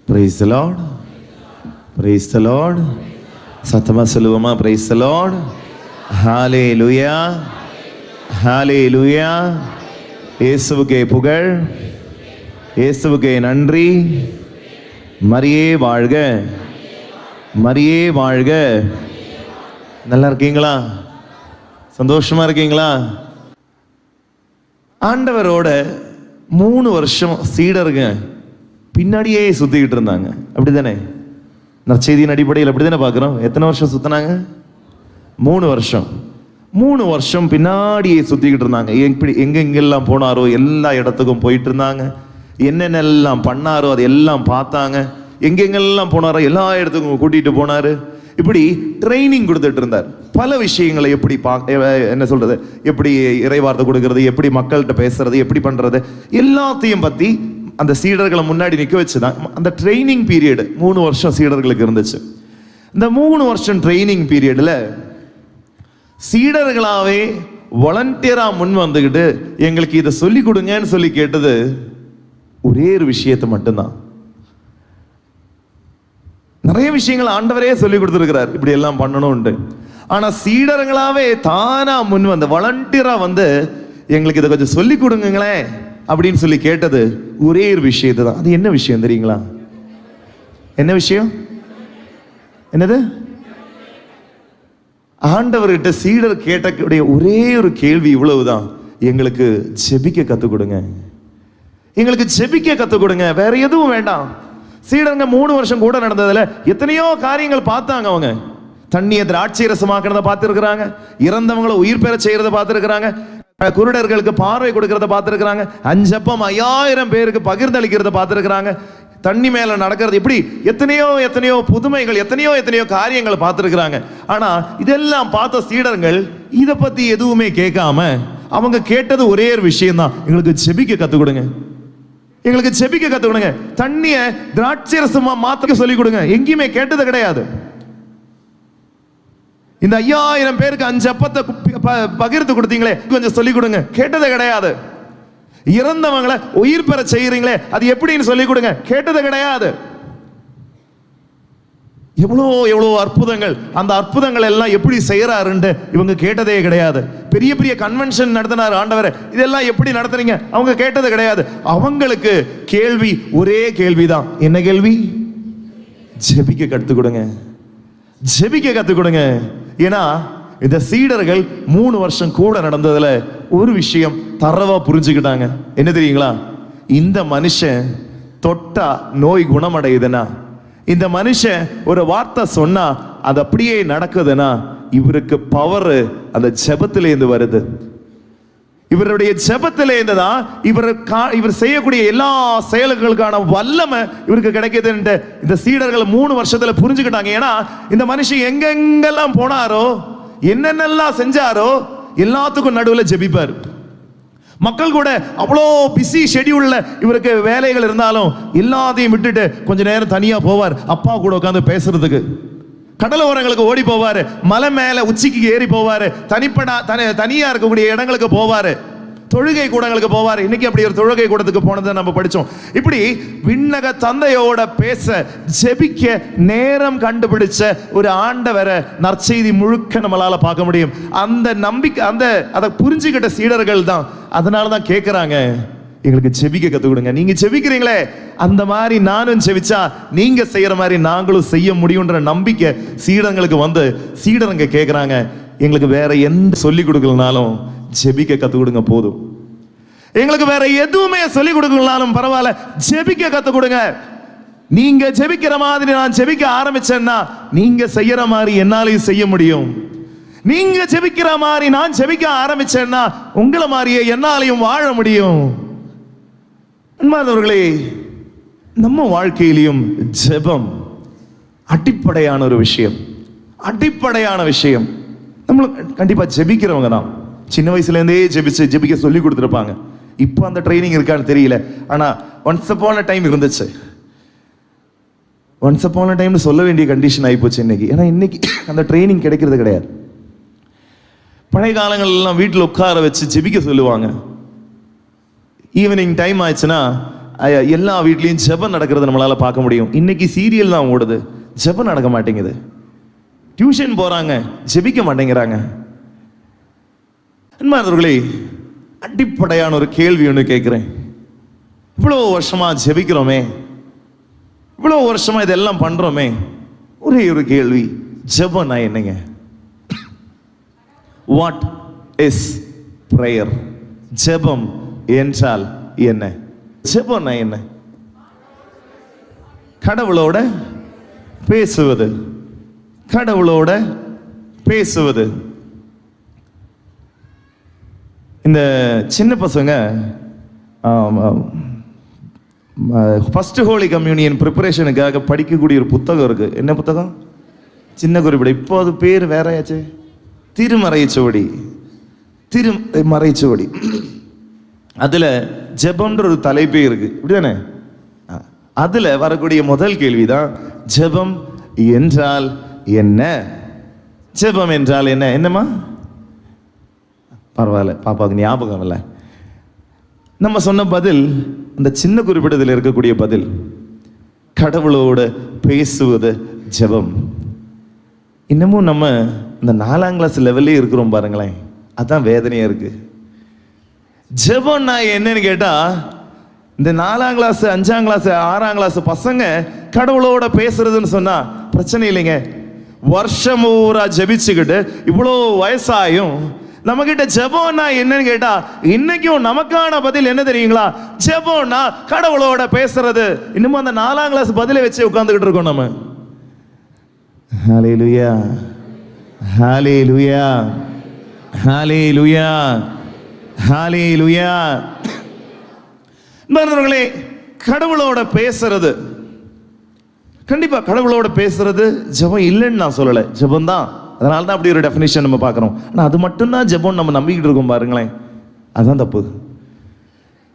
Praise the Lord. Praise the Lord. சத்தமா சொல்லுவோமா? Praise the Lord. Hallelujah. Hallelujah. இயேசுவுக்கே புகழ், இயேசுவுக்கே நன்றி. மரியே வாழ்க, மரியே வாழ்க. நல்லா இருக்கீங்களா? சந்தோஷமா இருக்கீங்களா? ஆண்டவரோட 3 வருஷம் சீடருங்க பின்னாடியே சுத்திக்கிட்டு இருந்தாங்க. அப்படிதானே? நற்செய்தியின் அடிப்படையில் அப்படிதானே பார்க்குறோம். எத்தனை வருஷம் சுத்தினாங்க? 3 வருஷம். 3 வருஷம் பின்னாடியே சுத்திக்கிட்டு இருந்தாங்க. எப்படி எங்கெங்கெல்லாம் போனாரோ எல்லா இடத்துக்கும் போயிட்டு இருந்தாங்க. என்னென்னலாம் பண்ணாரோ அது எல்லாம் பார்த்தாங்க. எங்கெங்கெல்லாம் போனாரோ எல்லா இடத்துக்கும் கூட்டிட்டு போனாரு. இப்படி ட்ரைனிங் கொடுத்துட்டு இருந்தார். பல விஷயங்களை எப்படி என்ன சொல்றது, எப்படி இறைவார்த்தை கொடுக்கறது, எப்படி மக்கள்கிட்ட பேசுறது, எப்படி பண்றது, எல்லாத்தையும் பத்தி அந்த சீடர்களை முன்னாடி நிற்க வச்சுதான் அந்த ட்ரைனிங் பீரியட் 3 வருஷம் சீடர்களுக்கு இருந்துச்சு. இந்த 3 வருஷம் ட்ரைனிங் பீரியட்ல சீடர்களாவே வாலண்டியரா முன் வந்துகிட்டு எங்களுக்கு இதை சொல்லி கொடுங்கன்னு சொல்லி கேட்டது ஒரே ஒரு விஷயத்தை மட்டும்தான். நிறைய விஷயங்கள் ஆண்டவரே சொல்லி கொடுத்துருக்கிறார், இப்படி எல்லாம் பண்ணணும்ட்டு. ஆனா சீடர்களாவே தானா முன் வந்து வாலண்டியரா வந்து எங்களுக்கு இதை கொஞ்சம் சொல்லி கொடுங்களேன் அப்படின்னு சொல்லி கேட்டது ஒரே ஒரு விஷயத்தை தான். அது என்ன விஷயம் தெரியுங்களா? என்ன விஷயம்? என்னது? ஆண்டவர்கிட்ட சீடர் கேட்டக்கூடிய ஒரே ஒரு கேள்வி இவ்வளவுதான், எங்களுக்கு ஜெபிக்க கத்துக் கொடுங்க, எங்களுக்கு ஜெபிக்க கத்துக் கொடுங்க, வேற எதுவும் வேண்டாம். சீடருங்க 3 வருஷம் கூட நடந்ததுல எத்தனையோ காரியங்கள் பார்த்தாங்க. அவங்க தண்ணியை திராட்சை ரசமாக்குறத பார்த்துருக்கிறாங்க, இறந்தவங்களை உயிர் பெற செய்யறத பார்த்துருக்கிறாங்க, குருடர்களுக்கு பார்வை கொடுக்கறத பார்த்துருக்கிறாங்க, 5 அப்பம் 5000 பேருக்கு பகிர்ந்தளிக்கிறத பார்த்துருக்கிறாங்க, தண்ணி மேல நடக்கிறது, இப்படி எத்தனையோ எத்தனையோ புதுமைகள், எத்தனையோ எத்தனையோ காரியங்களை பார்த்துருக்கிறாங்க. ஆனா இதெல்லாம் பார்த்த சீடர்கள் இதை பத்தி எதுவுமே கேட்காம அவங்க கேட்டது ஒரே ஒரு விஷயம் தான், எங்களுக்கு ஜெபிக்க கத்துக் கொடுங்க, எங்களுக்கு ஜெபிக்க கத்துக் கொடுங்க, தண்ணிய திராட்சை ரசமா மாத்த சொல்லி கொடுங்க. எங்கேயுமே கேட்டது கிடையாது. இந்த 5000 பேருக்கு 5 அப்பத்தை பகிர்ந்து கொடுத்தீங்களே, கொஞ்சம் சொல்லி கொடுங்க, கேட்டது கிடையாது. இறந்தவங்களை உயிர் பெற செய்யறீங்களே, அது எப்படின்னு சொல்லி கொடுங்க, கேட்டது கிடையாது. எவ்வளோ எவ்வளோ அற்புதங்கள், அந்த அற்புதங்கள் எல்லாம் எப்படி செய்யறாருன்னு இவங்க கேட்டதே கிடையாது. பெரிய பெரிய கன்வென்ஷன் நடத்தினார் ஆண்டவர், இதெல்லாம் எப்படி நடத்துறீங்க, அவங்க கேட்டது கிடையாது. அவங்களுக்கு கேள்வி ஒரே கேள்விதான். என்ன கேள்வி? ஜெபிக்க கற்றுக் கொடுங்க, ஜெபிக்க கற்றுக் கொடுங்க. ஏன்னா இந்த சீடர்கள் 3 வருஷம் கூட நடந்ததுல ஒரு விஷயம் தரவா புரிஞ்சுக்கிட்டாங்க. என்ன தெரியுங்களா? இந்த மனுஷன் தொட்டா நோய் குணமடையுதுன்னா, இந்த மனுஷன் ஒரு வார்த்தை சொன்னா அது அப்படியே நடக்குதுன்னா, இவருக்கு பவர் அந்த ஜெபத்திலேருந்து வருது. இவருடைய ஜெபத்திலேருந்து தான் இவர் செய்யக்கூடிய எல்லா செயல்களுக்கான வல்லமை இவருக்கு கிடைக்குதுன்னு இந்த சீடர்கள் 3 வருஷத்துல புரிஞ்சுக்கிட்டாங்க. ஏன்னா இந்த மனுஷன் எங்கெங்கெல்லாம் போனாரோ, என்னென்னலாம் செஞ்சாரோ எல்லாத்துக்கும் நடுவில் ஜெபிப்பார். மக்கள் கூட அவ்வளோ பிஸி ஷெட்யூல்ல இவருக்கு வேலைகள் இருந்தாலும் எல்லாத்தையும் விட்டுட்டு கொஞ்ச நேரம் தனியா போவார், அப்பா கூட உட்காந்து பேசுறதுக்கு. கடலோரங்களுக்கு ஓடி போவாரு, மலை மேல உச்சிக்கு ஏறி போவாரு, தனியா இருக்கக்கூடிய இடங்களுக்கு போவாரு, தொழுகை கூடங்களுக்கு போவாரு. இன்னைக்கு அப்படி ஒரு தொழுகை கூடத்துக்கு போனதை நம்ம படிச்சோம். இப்படி விண்ணக தந்தையோட பேச ஜெபிக்க நேரம் கண்டுபிடிச்ச ஒரு ஆண்டவரை நற்செய்தி முழுக்க நம்மளால பார்க்க முடியும். அந்த நம்பிக்கை, அதை புரிஞ்சுக்கிட்ட சீடர்கள் தான். அதனாலதான் கேட்கிறாங்க, எங்களுக்கு ஜெபிக்க கத்துக் கொடுங்க. நீங்க ஜெபிக்கிறீங்களே, அந்த மாதிரி நானும் ஜெபிச்சா நீங்க செய்யற மாதிரி நாங்களும் செய்ய முடியும்ன்ற நம்பிக்கை சீடங்களுக்கு வந்து சீடருங்க கேட்கிறாங்க, எங்களுக்கு வேற எந்த சொல்லி கொடுக்கலனாலும் ஜெபிக்க கத்துக் கொடுங்க போதும், எங்களுக்கு வேற எதுவுமே சொல்லி கொடுக்கலனாலும் பரவாயில்ல, ஜெபிக்க கத்துக் கொடுங்க. நீங்க ஜெபிக்கிற மாதிரி நான் ஜெபிக்க ஆரம்பிச்சேன்னா நீங்க செய்யற மாதிரி என்னாலையும் செய்ய முடியும். நீங்க ஜெபிக்கிற மாதிரி நான் ஜெபிக்க ஆரம்பிச்சேன்னா உங்களை மாதிரியே என்னாலையும் வாழ முடியும். அன்பார்ந்தவர்களே, நம்ம வாழ்க்கையிலையும் ஜெபம் அடிப்படையான ஒரு விஷயம், அடிப்படையான விஷயம். நம்ம கண்டிப்பா ஜெபிக்கிறவங்க தான் சின்ன வயசுல இருந்தே ஜெபிக்க சொல்லி கொடுத்துருப்பாங்க. இப்போ அந்த ட்ரைனிங் இருக்கான்னு தெரியல, ஆனா ஒன்ஸ் அப்பான் அ டைம் இருந்துச்சு. ஒன்ஸ் அப்பான் அ டைம்னு சொல்ல வேண்டிய கண்டிஷன் ஆகிப்போச்சு இன்னைக்கு. ஏன்னா இன்னைக்கு அந்த ட்ரைனிங் கிடைக்கிறது கிடையாது. பழைய காலங்கள்லாம் வீட்டில் உட்கார வச்சு ஜெபிக்க சொல்லுவாங்க. ஈவினிங் டைம் ஆயிடுச்சுன்னா எல்லா வீட்லேயும் ஜெபம் நடக்கிறது நம்மளால பார்க்க முடியும். இன்னைக்கு சீரியல் தான் ஓடுது, ஜெபம் நடக்க மாட்டேங்குது. டியூஷன் போறாங்க, ஜெபிக்க மாட்டேங்கிறாங்க. அன்பானவர்களே, அடிப்படையான ஒரு கேள்வி ஒன்று கேட்கிறேன். இவ்வளோ வருஷமா ஜெபிக்கிறோமே, இவ்வளோ வருஷமா இதெல்லாம் பண்றோமே, ஒரே ஒரு கேள்வி, ஜெபம்னா என்னங்க? What is prayer? ஜெபம் என்றால் என்ன? ஜெபம்னா என்ன? கடவுளோட பேசுவது, கடவுளோட பேசுவது. இந்த சின்ன பசங்க ஃபர்ஸ்ட் ஹோலி கம்யூனியன் ப்ரிப்பரேஷனுக்காக படிக்கக்கூடிய ஒரு புத்தகம் இருக்கு. என்ன புத்தகம்? சின்ன குறிப்பிட. இப்போ அது பேர் வேறையாச்சு, திருமறைச்சுவடி. திருமறைச்சுவடி. அதுல ஜெபம்ன்ற ஒரு தலைப்பே இருக்கு, இப்படிதானே? அதுல வரக்கூடிய முதல் கேள்விதான், ஜெபம் என்றால் என்ன? ஜெபம் என்றால் என்ன? என்னம்மா? பரவாயில்ல, பாப்பாவுக்கு ஞாபகம் இல்லை. நம்ம சொன்ன பதில், அந்த சின்ன குறிப்பிடத்தில் இருக்கக்கூடிய பதில், கடவுளோட பேசுவது ஜெபம். இன்னமும் நம்ம இந்த 4ஆம் கிளாஸ் லெவல்லே இருக்கிறோம் பாருங்களேன். அதான் வேதனையா இருக்கு. ஜெபம்னா என்னன்னு கேட்டா, இந்த 4ஆம் கிளாஸ் 5ஆம் கிளாஸ் 6ஆம் கிளாஸ் பசங்க கடவுளோட பேசுறதுன்னு சொன்னா பிரச்சனை இல்லைங்க. வருஷம் பூரா ஜெபிச்சுக்கிட்டு இவ்வளோ வயசாயும் நம்ம கிட்ட ஜெபம்னா என்னன்னு கேட்டா, இன்னைக்கும் நமக்கான பதில் என்ன தெரியுங்களா? ஜெபம்னா கடவுளோட பேசுறது. இன்னமும் அந்த 4ஆம் கிளாஸ் பதிலை வச்சு உட்கார்ந்துகிட்டு இருக்கோம் நம்ம. ஹல்லேலூயா, ஹல்லேலூயா, ஹல்லேலூயா, ஹல்லேலூயா. நண்பர்களே, கடவுளோட பேசுறது, கண்டிப்பா கடவுளோட பேசுறது ஜெபம் இல்லைன்னு நான் சொல்லலை, ஜெபம் தான். அதனால தான் அப்படி ஒரு டெஃபினிஷன் நம்ம பார்க்குறோம். ஆனால் அது மட்டும்தான் ஜெபம் நம்ம நம்பிக்கிட்டு இருக்கோம் பாருங்களேன், அதுதான் தப்பு.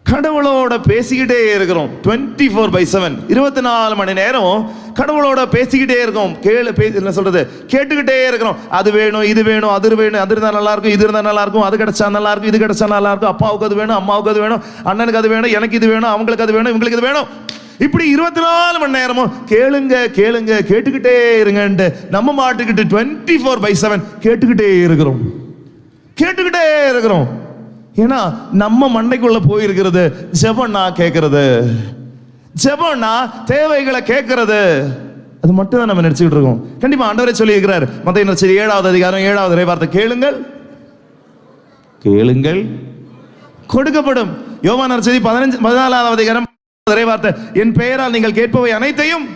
கடவுளோட பேசிக்கிட்டே இருக்கிறோம் 24/7, 24 மணி நேரம் கடவுளோட பேசிக்கிட்டே இருக்கோம். என்ன சொல்றது, கேட்டுக்கிட்டே இருக்கிறோம். அது வேணும், இது வேணும், அது வேணும், அது இருந்தால் நல்லா இருக்கும், இது இருந்தால் நல்லா இருக்கும், அது கிடைச்சா நல்லா இருக்கும், இது கிடைச்சா நல்லா இருக்கும், அப்பாவுக்கு அது வேணும், அம்மாவுக்கு அது வேணும், அண்ணனுக்கு அது வேணும், எனக்கு இது வேணும், அவங்களுக்கு அது வேணும், இவங்களுக்கு இது வேணும். இப்படி 24 மணி நேரமும் கேளுங்க கேளுங்க கேட்டுக்கிட்டே இருங்க. நம்ம மாட்டுக்கிட்டு 24/7 கேட்டுக்கிட்டே இருக்கிறோம், கேட்டுக்கிட்டே இருக்கிறோம். ஏன்னா நம்ம மண்டைக்குள்ள போயிருக்கிறது ஜெபம்னா கேட்கறது, ஜெபம்னா தேவைகளை கேட்கறது. அது மட்டும் தான் நம்ம நினைச்சுக்கிட்டு இருக்கோம். கண்டிப்பா ஆண்டவரே சொல்லி இருக்கிறார், மத்தேயு நற்செய்தி 7ஆம் அதிகாரம் 7வது இறைவார்த்தை, கேளுங்கள் கேளுங்கள் கொடுக்கப்படும். யோவான் நற்செய்தி 14வது அதிகாரம் இறைவார்த்தை, என் பெயரால் நீங்கள் கேட்பவை அனைத்தையும்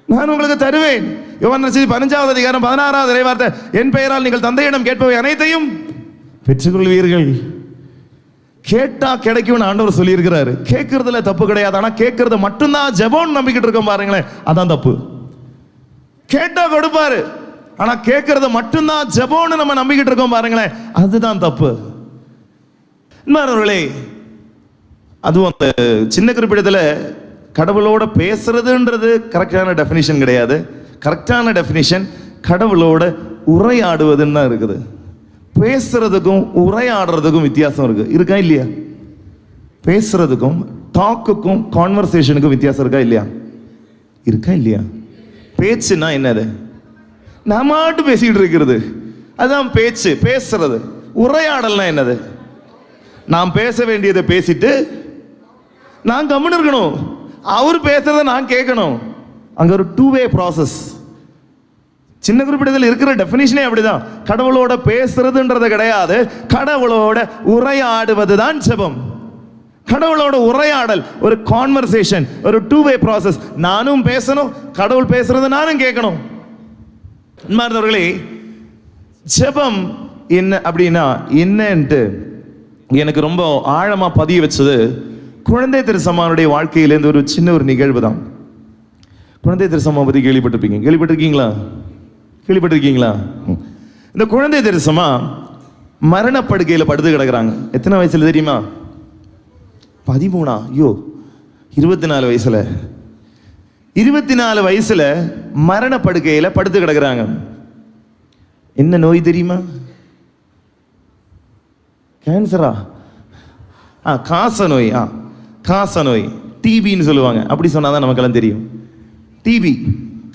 நான் உங்களுக்கு தருவேன். யோவான் நற்செய்தி 15வது அதிகாரம் 16வது இறைவார்த்தை, என் பெயரால் நீங்கள் தந்தையிடம் கேட்பவை அனைத்தையும் பெற்றுக்கொள்வீர்கள். கேட்டா கிடைக்கும் ஆண்டவர் சொல்லி இருக்கிறாரு. கேட்கறதுல தப்பு கிடையாது. ஆனா கேட்கறது மட்டும்தான் ஜெபம் நம்பிக்கிட்டு இருக்கோம் பாருங்களேன், அதான் தப்பு. கேட்டா கொடுப்பாரு, ஆனா கேட்கறத மட்டும்தான் ஜெபம்னு நம்ம நம்பிக்கிட்டு இருக்கோம் பாருங்களேன், அதுதான் தப்பு. நண்பர்களே, அதுவும் அந்த சின்ன குறிப்பிடத்தில் கடவுளோட பேசுறதுன்றது கரெக்டான டெஃபினிஷன் கிடையாது. கரெக்டான டெஃபினிஷன் கடவுளோட உரையாடுவதுன்னு தான் இருக்குது. பேசுறதுக்கும் உரையாடுறதுக்கும் வித்தியாசம் இருக்கா இல்லையா? பேசுறதுக்கும் டாக்குக்கும் கான்வர்சேஷனுக்கும் வித்தியாசம் இருக்கா இல்லையா? பேச்சுன்னா என்னது? நம்ம ஆட்டு பேசிக்கிட்டு இருக்கிறது அதுதான் பேச்சு, பேசுறது. உரையாடல்னா என்னது? நாம் பேச வேண்டியதை பேசிட்டு நான் கம்முன்னு இருக்கணும், அவர் பேசுறத நான் கேட்கணும். அங்க ஒரு 2-way ப்ராசஸ். சின்ன குறிப்பிடத்தில் இருக்கிற டெஃபினிஷனே அப்படிதான். கடவுளோட பேசுறதுன்றது கிடையாது, கடவுளோட உரையாடுவது தான் ஜெபம். கடவுளோட உரையாடல் ஒரு கான்வர்சேஷன், ஒரு 2-way ப்ராசஸ். நானும் பேசணும், கடவுள் பேசுறத நானும் கேட்கணும். அன்பார்ந்தவர்களே, ஜெபம் என்ன அப்படின்னா என்னன்ட்டு எனக்கு ரொம்ப ஆழமா பதிய வச்சது குழந்தை திருச்சமானுடைய வாழ்க்கையிலேருந்து ஒரு சின்ன ஒரு நிகழ்வு தான். குழந்தை திருச்சமா பத்தி கேள்விப்பட்டிருக்கீங்களா? இந்த குழந்தை திருச்சமா மரணப்படுக்கையில படுத்து கிடக்குறாங்க. எத்தனை வயசுல தெரியுமா? 13. ஐயோ, 24 வயசுல 24 வயசுல மரணப்படுக்கையில படுத்து கிடக்குறாங்க. என்ன நோய் தெரியுமா? கேன்சரா? காசநோய். காசநோய், டிபின்னு சொல்லுவாங்க. அப்படி சொன்னாதான் நமக்கெல்லாம் தெரியும். டிபி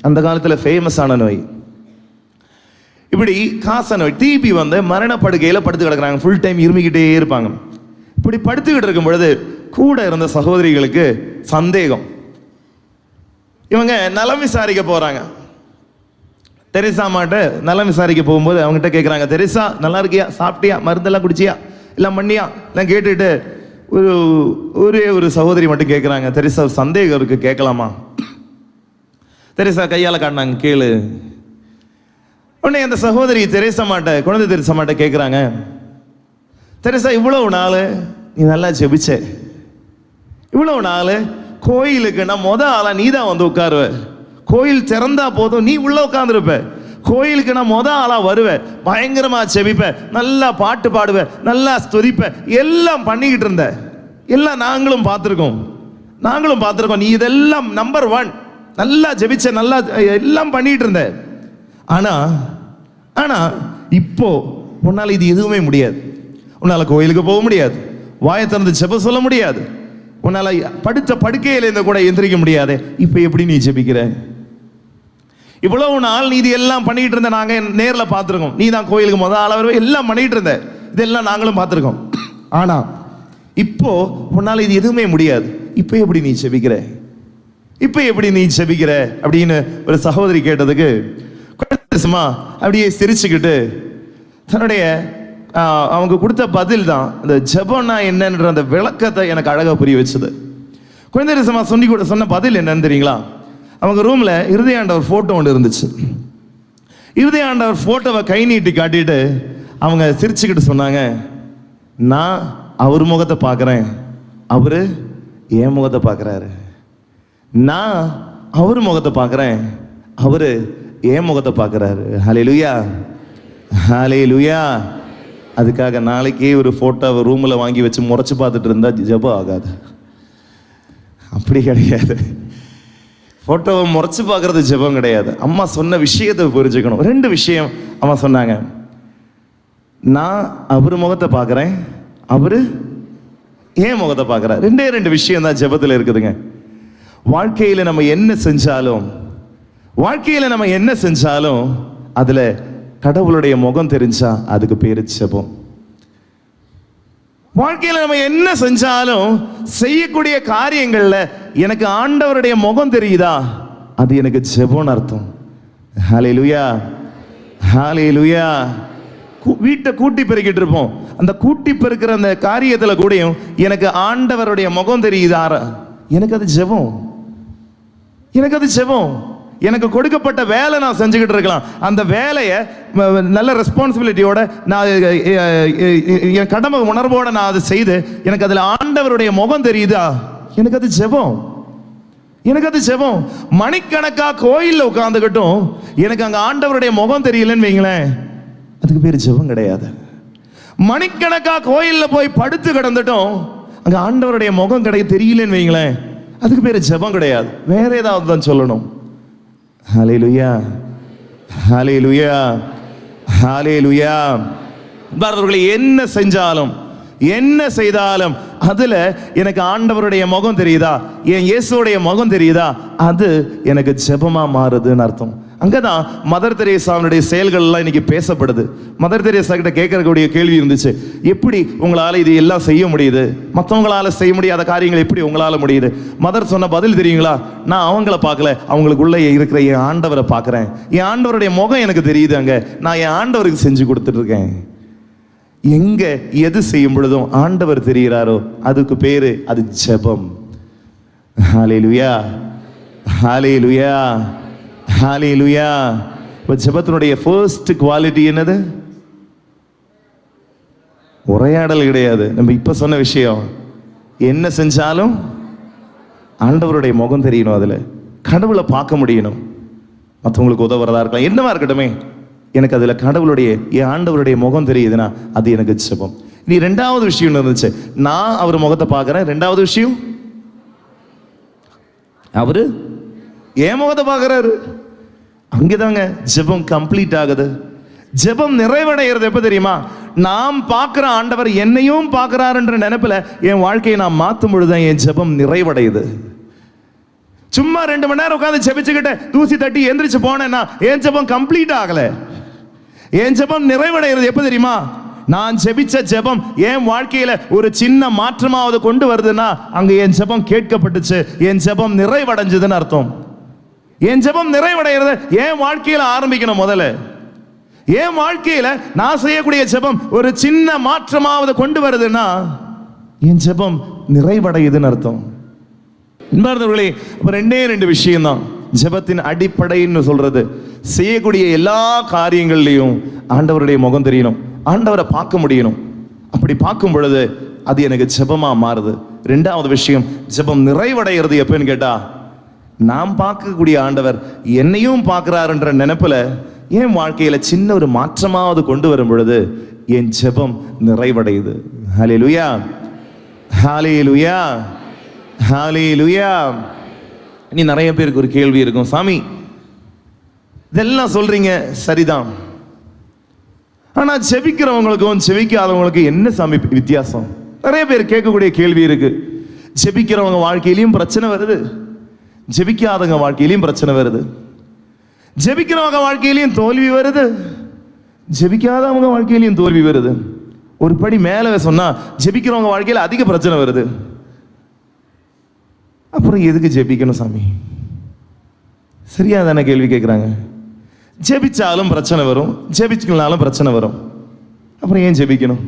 அந்த காலத்தில் ஃபேமஸான நோய். இப்படி காசநோய், டிபி மரணப்படுக்கையில் படுத்து கிடக்குறாங்க. ஃபுல் டைம் இருமிக்கிட்டே இருப்பாங்க. இப்படி படுத்துக்கிட்டு இருக்கும் பொழுது கூட இருந்த சகோதரிகளுக்கு சந்தேகம். இவங்க நலம் விசாரிக்க போறாங்க. தெரேசா மாட்ட நலம் விசாரிக்க போகும்போது அவங்ககிட்ட கேட்குறாங்க, தெரேசா நல்லா இருக்கியா, சாப்பிட்டியா, மருந்தெல்லாம் குடிச்சியா, எல்லாம் பண்ணியா எல்லாம் கேட்டுட்டு ஒரே ஒரு சகோதரி மட்டும் கேட்குறாங்க, தெரேசா ஒரு சந்தேகம் இருக்கு, கேட்கலாமா? தெரேசா கையால் காட்டினாங்க, கேளு. உடனே அந்த சகோதரி தெரேசா மாட்ட, குழந்தை தெரேசா மாட்ட கேட்குறாங்க, தெரேசா இவ்வளவு நாள் நீ நல்லா ஜெபிச்ச, இவ்வளவு நாள் கோயிலுக்கு நான் ஆளா நீ தான் உட்காருவ, கோயில் திறந்தா போதும் நீ உள்ள உட்காந்துருப்ப, கோயிலுக்கு நான் ஆளா வருவேன், பயங்கரமா செபிப்ப, நல்லா பாட்டு பாடுவேன், நல்லா ஸ்துதிப்ப, எல்லாம் பண்ணிக்கிட்டு இருந்த, எல்லாம் நாங்களும் பார்த்துருக்கோம், நீ இதெல்லாம் நம்பர் 1 நல்லா ஜெபிச்ச, நல்லா எல்லாம் பண்ணிட்டு இருந்த. ஆனா இப்போ உன்னால இது எதுவுமே முடியாது. உன்னால கோயிலுக்கு போக முடியாது, வாயை திறந்து ஜெபம் சொல்ல முடியாது, உன்னால படுத்த படுக்கையில இருந்து கூட எந்திரிக்க முடியாது. இப்ப எப்படி நீ ஜெபிக்கிற? இவ்வளவு நாள் நீ இது எல்லாம் பண்ணிட்டு இருந்த, நாங்க நேர்ல பார்த்திருக்கோம். நீ தான் கோயிலுக்கு ஆளா வருவே, எல்லாம் பண்ணிட்டு இருந்த, இதெல்லாம் நாங்களும் பார்த்திருக்கோம். ஆனா இப்போ உன்னால இது எதுவுமே முடியாது, இப்ப எப்படி நீ ஜெபிக்கிற? அப்படின்னு ஒரு சகோதரி கேட்டதுக்கு அப்படியே சிரிச்சுக்கிட்டு தன்னுடைய அவங்க கொடுத்த பதில் தான் இந்த ஜெபம்னா என்னன்ற அந்த விளக்கத்தை எனக்கு அழகா புரிய வச்சது. குழந்தை சொன்ன பதில் என்னன்னு தெரியுங்களா? அவங்க ரூம்ல இருதயாண்டவர் போட்டோ ஒன்று இருந்துச்சு. இருதயாண்டவர் போட்டோவை கை நீட்டி காட்டிட்டு அவங்க சிரிச்சுக்கிட்டு சொன்னாங்க, நான் அவர் முகத்தை பார்க்குறேன், அவரு என் முகத்தை பார்க்குறாரு. நான் அவர் முகத்தை பார்க்குறேன், அவரு என் முகத்தை பார்க்குறாரு. ஹல்லேலூயா, ஹல்லேலூயா. அதுக்காக நாளைக்கே ஒரு போட்டோவை ரூமில் வாங்கி வச்சு முறைச்சு பார்த்துட்டு இருந்தா ஜெபம் ஆகாது. அப்படி கிடையாது. போட்டோவை முறைச்சு பார்க்கறது ஜெபம் கிடையாது. அம்மா சொன்ன விஷயத்தை புரிஞ்சுக்கணும். 2 விஷயம் அம்மா சொன்னாங்க. நான் அவர் முகத்தை பார்க்குறேன், அவரு ஏன் முகத்தை பார்க்குறார். 2 விஷயம் தான் ஜெபத்தில் இருக்குதுங்க. வாழ்க்கையில் நம்ம என்ன செஞ்சாலும் அதுல கடவுளுடைய முகம் தெரிஞ்சா அதுக்கு பேரு ஜெபம். வாழ்க்கையில நம்ம என்ன செஞ்சாலும் செய்யக்கூடிய காரியங்கள்ல எனக்கு ஆண்டவருடைய முகம் தெரியுதா, அது எனக்கு ஜெபம்னு அர்த்தம். ஹல்லேலூயா, ஹல்லேலூயா. வீட்டை கூட்டி பெருக்கிட்டு இருப்போம், அந்த கூட்டி பெருக்கிற அந்த காரியத்துல கூடயும் எனக்கு ஆண்டவருடைய முகம் தெரியுதா, எனக்கு அது ஜெபம். எனக்கு கொடுக்கப்பட்ட வேலை நான் செஞ்சுக்கிட்டு இருக்கலாம், அந்த வேலையை நல்ல ரெஸ்பான்சிபிலிட்டியோட நான் என் கடமை உணர்வோட நான் அதை செய்து எனக்கு அதில் ஆண்டவருடைய முகம் தெரியுதா, எனக்கு அது ஜெபம். மணிக்கணக்கா கோயிலில் உட்கார்ந்துக்கிட்டும் எனக்கு அங்கே ஆண்டவருடைய முகம் தெரியலன்னு வைங்களேன், அதுக்கு பேர் ஜெபம் கிடையாது. மணிக்கணக்கா கோயிலில் போய் படுத்து கிடந்துட்டோம் அங்கே ஆண்டவருடைய முகம் தெரியலன்னு வைங்களேன், அதுக்கு பேர் ஜெபம் கிடையாது. வேற ஏதாவது தான் சொல்லணும். ஹல்லேலூயா, ஹல்லேலூயா, ஹல்லேலூயா. பாரதவர்களே, என்ன செய்தாலும் அதுல எனக்கு ஆண்டவருடைய முகம் தெரியுதா, என் இயேசுடைய முகம் தெரியுதா, அது எனக்கு ஜெபமா மாறுதுன்னு அர்த்தம். அங்கதான் மதர் தெரேசாவுடைய செயல்கள் எல்லாம் இன்னைக்கு பேசப்படுது. மதர் தெரேசா கிட்ட கேட்கக்கூடிய கேள்வி இருந்துச்சு, எப்படி உங்களால இது எல்லாம் செய்ய முடியுது, மற்றவங்களால செய்ய முடியாத காரியங்கள் எப்படி உங்களால முடியுது? மதர் சொன்ன பதில் தெரியுங்களா? நான் அவங்கள பார்க்கல, அவங்களுக்குள்ள இருக்கிற என் ஆண்டவரை பார்க்கிறேன், என் ஆண்டவருடைய முகம் எனக்கு தெரியுது, அங்க நான் என் ஆண்டவருக்கு செஞ்சு கொடுத்துட்டு இருக்கேன். எங்க எது செய்யும் பொழுதும் ஆண்டவர் தெரிகிறாரோ அதுக்கு பேரு அது ஜெபம். ஹல்லேலூயா, ஹல்லேலூயா, ஹல்லேலூயா. இப்போ ஜெபத்தினுடைய ஃபர்ஸ்ட் குவாலிட்டி என்னது? உரையாடல் கிடையாது. நம்ம இப்ப சொன்ன விஷயம், என்ன செஞ்சாலும் ஆண்டவருடைய முகம் தெரியணும், அதுல கடவுளை பார்க்க முடியணும், மற்றவங்களுக்கு உதவுறதா இருக்கலாம், என்னவா இருக்கட்டுமே, எனக்கு அதுல கடவுளுடைய என் ஆண்டவருடைய முகம் தெரியுதுன்னா அது எனக்கு ஜெபம். நீ 2வது விஷயம் இருந்துச்சு, நான் அவர் முகத்தை பார்க்கிறேன். 2வது விஷயம், அவரு என் முகத்தை பார்க்கிறாரு. அங்கேதாங்க ஜெபம் கம்ப்ளீட் ஆகுது. ஜெபம் நிறைவடைகிறது எப்ப தெரியுமா? நாம் பார்க்கிற ஆண்டவர் என்னையும் பார்க்கிறாருன்ற நினைப்புல என் வாழ்க்கையை நான் மாற்றும் பொழுதுதான் என் ஜெபம் நிறைவடையுது. சும்மா 2 மணி நேரம் உட்காந்து ஜெபிச்சுக்கிட்ட தூசி தட்டி எந்திரிச்சு போனேன்னா என் ஜெபம் கம்ப்ளீட் ஆகல. என் ஜெபம் நிறைவடைகிறது எப்ப தெரியுமா? நான் ஜெபிச்ச ஜெபம் என் வாழ்க்கையில ஒரு சின்ன மாற்றமாவது கொண்டு வருதுன்னா அங்க என் ஜெபம் கேட்கப்பட்டுச்சு, என் ஜெபம் நிறைவடைஞ்சதுன்னு அர்த்தம். என் ஜெபம் நிறைவடைகிறது என் வாழ்க்கையில ஆரம்பிக்கணும். முதல்ல என் வாழ்க்கையில நான் செய்யக்கூடிய ஜெபம் ஒரு சின்ன மாற்றமாவது கொண்டு வருதுன்னா என் ஜெபம் நிறைவடையுதுன்னு அர்த்தம். என்பவர்களே, 2 விஷயம் தான் ஜெபத்தின் அடிப்படைன்னு சொல்றது. செய்யக்கூடிய எல்லா காரியங்கள்லையும் ஆண்டவருடைய முகம் தெரியணும், ஆண்டவரை பார்க்க முடியணும். அப்படி பார்க்கும் பொழுது அது எனக்கு ஜெபமா மாறுது. 2வது விஷயம், ஜெபம் நிறைவடைகிறது எப்பன்னு கேட்டா, நாம் பார்க்கக்கூடிய ஆண்டவர் என்னையும் பார்க்கிறாருன்ற நினைப்புல என் வாழ்க்கையில சின்ன ஒரு மாற்றமாவது கொண்டு வரும் பொழுது என் ஜெபம் நிறைவடையுது. ஹல்லேலூயா, ஹல்லேலூயா, ஹல்லேலூயா. இனி நிறைய பேருக்கு ஒரு கேள்வி இருக்கும், சாமி இதெல்லாம் சொல்றீங்க சரிதான், ஆனா ஜெபிக்கிறவங்களுக்கும் ஜெபிக்காதவங்களுக்கும் என்ன சாமி வித்தியாசம்? நிறைய பேர் கேட்கக்கூடிய கேள்வி இருக்கு. ஜெபிக்கிறவங்க வாழ்க்கையிலையும் பிரச்சனை வருது, ஜெபிக்காதவங்க வாழ்க்கையிலையும் பிரச்சனை வருது. ஜெபிக்கிறவங்க வாழ்க்கையிலையும் தோல்வி வருது, ஜெபிக்காதவங்க வாழ்க்கையிலையும் தோல்வி வருது. ஒரு படி மேல சொன்னா ஜெபிக்கிறவங்க வாழ்க்கையில அதிக பிரச்சனை வருது. அப்புறம் எதுக்கு ஜெபிக்கணும் சாமி? சரியா தானே கேள்வி கேட்குறாங்க. ஜெபிச்சாலும் பிரச்சனை வரும், ஜெபிக்கலனாலும் பிரச்சனை வரும். அப்புறம் ஏன் ஜெபிக்கணும்?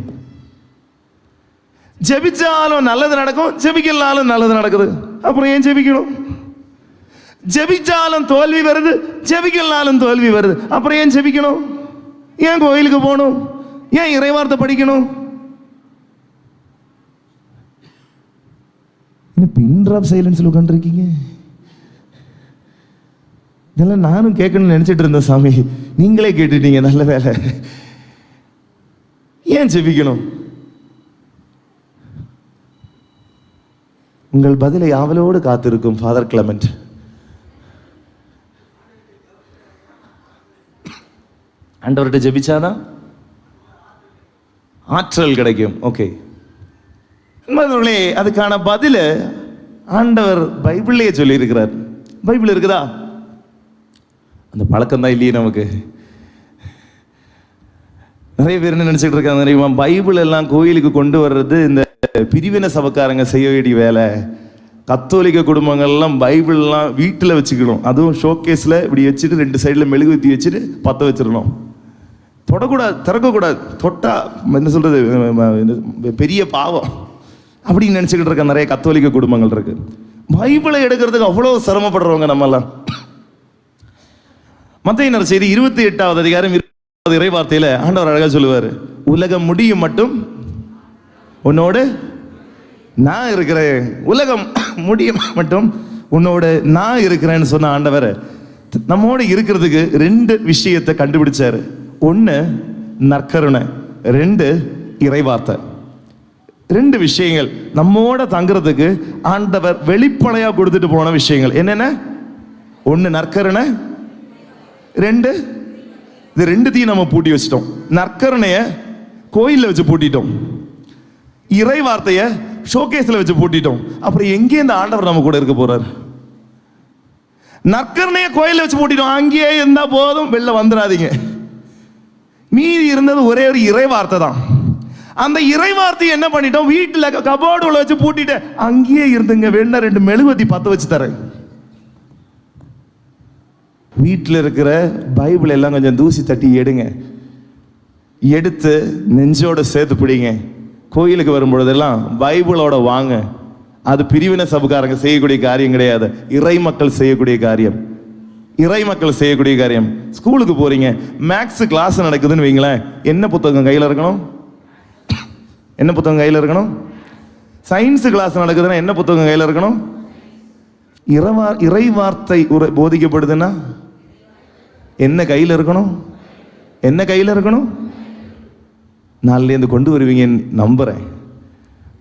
ஜெபிச்சாலும் நல்லது நடக்கும், ஜெபிக்கலனாலும் நல்லது நடக்குது. அப்புறம் ஏன் ஜெபிக்கணும்? ஜெபிச்சாலும் தோல்வி வருது, ஜெபிக்கலனாலும் தோல்வி வருது. அப்புறம் ஏன் ஜெபிக்கணும்? ஏன் கோயிலுக்கு போகணும்? ஏன் இறைவார்த்தை படிக்கணும்? பின் ட்ராப் சைலன்ஸ்ல உட்காந்துருக்கீங்க. இதெல்லாம் நானும் கேட்கணும்னு நினைச்சிட்டு இருந்தேன் சாமி, நீங்களே கேட்டுட்டீங்க, நல்ல வேலை. ஏன் ஜெபிக்கணும்? உங்கள் பதிலை ஆவலோடு காத்திருக்கும் ஃபாதர் கிளமெண்ட். ஆண்டவர்கிட்ட ஜெபிச்சாதான் ஆற்றல் கிடைக்கும். ஓகே, அதுக்கான பதில ஆண்டவர் பைபிள்லயே சொல்லி இருக்கிறார். பைபிள் இருக்குதா? அந்த பழக்கம் தான் இல்லையே நமக்கு. நிறைய பேர் என்ன நினைச்சிட்டு இருக்காங்க தெரியுமா? பைபிள் எல்லாம் கோயிலுக்கு கொண்டு வர்றது இந்த பிரிவினை சபக்காரங்க செய்ய வேண்டிய வேலை. கத்தோலிக்க குடும்பங்கள்லாம் பைபிள்லாம் வீட்டில் வச்சுக்கணும், அதுவும் ஷோகேஸில் இப்படி வச்சுட்டு 2 சைடில் மெழுகுவத்தி வச்சுட்டு பற்ற வச்சிடணும். தொடக்கூடாது, திறக்கக்கூடாது. தொட்டா என்ன சொல்றது, பெரிய பாவம் அப்படின்னு நினைச்சுக்கிட்டு இருக்க நிறைய கத்தோலிக்க குடும்பங்கள் இருக்கு. பைபிளை எடுக்கிறதுக்கு அவ்வளவு சிரமப்படுறவங்க நம்மெல்லாம். மத்தேயு நற்செய்தி 28வது அதிகாரம் 20வது இறைவார்த்தையில ஆண்டவர் அழகா சொல்லுவாரு, உலகம் முடியும் மட்டும் உன்னோடு நான் இருக்கிறேன். உலகம் முடியும் மட்டும் உன்னோடு நான் இருக்கிறேன்னு சொன்ன ஆண்டவர் நம்மோடு இருக்கிறதுக்கு 2 விஷயத்தை கண்டுபிடிச்சாரு. 1 நற்கருணை, 2 இறைவார்த்தை. 2 விஷயங்கள் நம்மோட தங்குறதுக்கு ஆண்டவர் வெளிப்படையா கொடுத்துட்டு போன விஷயங்கள் என்னென்ன? 1 நற்கருணை, 2 இது 2த்தையும் நம்ம பூட்டி வச்சிட்டோம். நற்கருணைய கோயில்ல வச்சு பூட்டிட்டோம், இறை வார்த்தைய ஷோகேஸ்ல வச்சு பூட்டிட்டோம். அப்புறம் எங்கே இந்த ஆண்டவர் நம்ம கூட இருக்க போறார்? நற்கருணைய கோயில்ல வச்சு பூட்டிட்டோம், அங்கேயே இருந்தா போதும், வெளில வந்துடாதீங்க. மீதி இருந்தது ஒரே ஒரு இறை வார்த்தை தான். அந்த இறை வார்த்தையை என்ன பண்ணிட்டோம்? வீட்டுல கபோர்டு உள்ள வச்சு பூட்டிட்டு அங்கேயே இருந்துங்க, வேணா 2 மெழுகுவத்தி பத்த வச்சு தரேன். வீட்டில் இருக்கிற பைபிள் எல்லாம் கொஞ்சம் தூசி தட்டி எடுங்க, எடுத்து நெஞ்சோட சேர்த்து பிடிங்க. கோயிலுக்கு வரும்பொழுதெல்லாம் பைபிளோட வாங்க. அது பிரிவினை சபுக்காரங்க செய்யக்கூடிய காரியம் கிடையாது, இறை மக்கள் செய்யக்கூடிய காரியம். இறை மக்கள் செய்யக்கூடிய காரியம். ஸ்கூலுக்கு போறீங்க, மேக்ஸ் கிளாஸ் நடக்குதுன்னு வைங்களேன், என்ன புத்தகம் கையில் இருக்கணும்? என்ன புத்தகம் கையில் இருக்கணும்? சயின்ஸ் கிளாஸ் நடக்குதுன்னா என்ன புத்தகம் கையில் இருக்கணும்? இறை வார்த்தை போதிக்கப்படுதுன்னா என்ன கையில் இருக்கணும்? என்ன கையில் இருக்கணும்? நாளிலேருந்து கொண்டு வருவீங்க நம்புறேன்.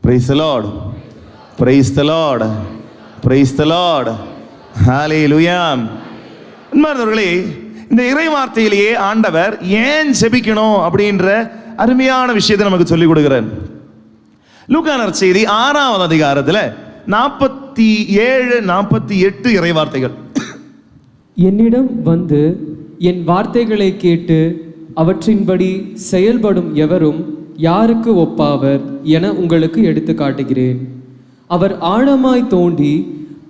Praise the Lord, praise the Lord, praise the Lord, hallelujah. அன்பார்ந்தவர்களே, இந்த இறை வார்த்தையிலேயே ஆண்டவர் ஏன் ஜெபிக்கணும் அப்படின்ற அருமையான விஷயத்தை நமக்கு சொல்லிக் கொடுக்கிறேன். லூக்கா நற்செய்தி 6ஆவது அதிகாரத்துல 47, 48 இறைவார்த்தைகள். என்னிடம் வந்து என் வார்த்தைகளை கேட்டு அவற்றின்படி செயல்படும் எவரும் யாருக்கு ஒப்பாவர் என உங்களுக்கு எடுத்து காட்டுகிறேன். அவர் ஆழமாய் தோண்டி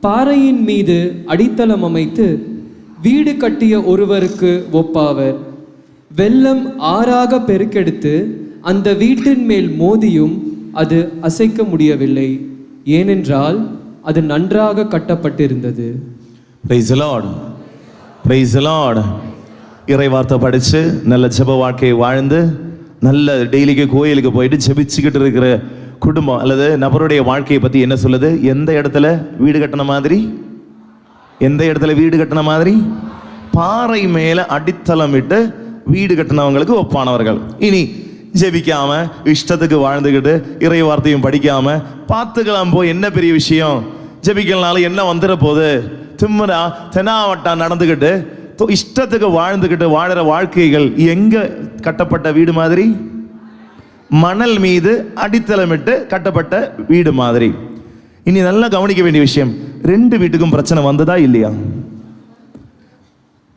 பாறையின் மீது அடித்தளம் அமைத்து வீடு கட்டிய ஒருவருக்கு ஒப்பாவர். வெள்ளம் ஆறாக பெருக்கெடுத்து அந்த வீட்டின் மேல் மோதியும் அது அசைக்க முடியவில்லை, ஏனென்றால் அது நன்றாக கட்டப்பட்டிருந்தது. Praise the Lord. Praise the Lord. இறை வார்த்தை படிச்சு நல்ல ஜெப வாழ்க்கையை வாழ்ந்து நல்ல டெய்லிக்கு கோயிலுக்கு போயிட்டு ஜெபிச்சுக்கிட்டு இருக்கிற குடும்பம் அல்லது நபருடைய வாழ்க்கையை பத்தி என்ன சொல்லுது? எந்த இடத்துல வீடு கட்டின மாதிரி, எந்த இடத்துல வீடு கட்டின மாதிரி? பாறை மேல அடித்தளம் விட்டு வீடு கட்டினவங்களுக்கு ஒப்பானவர்கள். இனி ஜெபிக்காம இஷ்டத்துக்கு வாழ்ந்துக்கிட்டு இறை வார்த்தையும் படிக்காம பார்த்துக்கலாம் போய் என்ன பெரிய விஷயம், ஜெபிக்கலனாலும் என்ன வந்துட போகுது, திம்மரா தெனாவட்டா நடந்துக்கிட்டு இஷ்டத்துக்கு வாழ்ந்துக்கிட்டு வாழற வாழ்க்கைகள் எங்க கட்டப்பட்ட வீடு மாதிரி? மணல் மீது அடித்தளமிட்டு கட்டப்பட்ட வீடு மாதிரி. இனி நல்லா கவனிக்க வேண்டிய விஷயம், 2 வீட்டுக்கும் பிரச்சனை வந்ததா இல்லையா?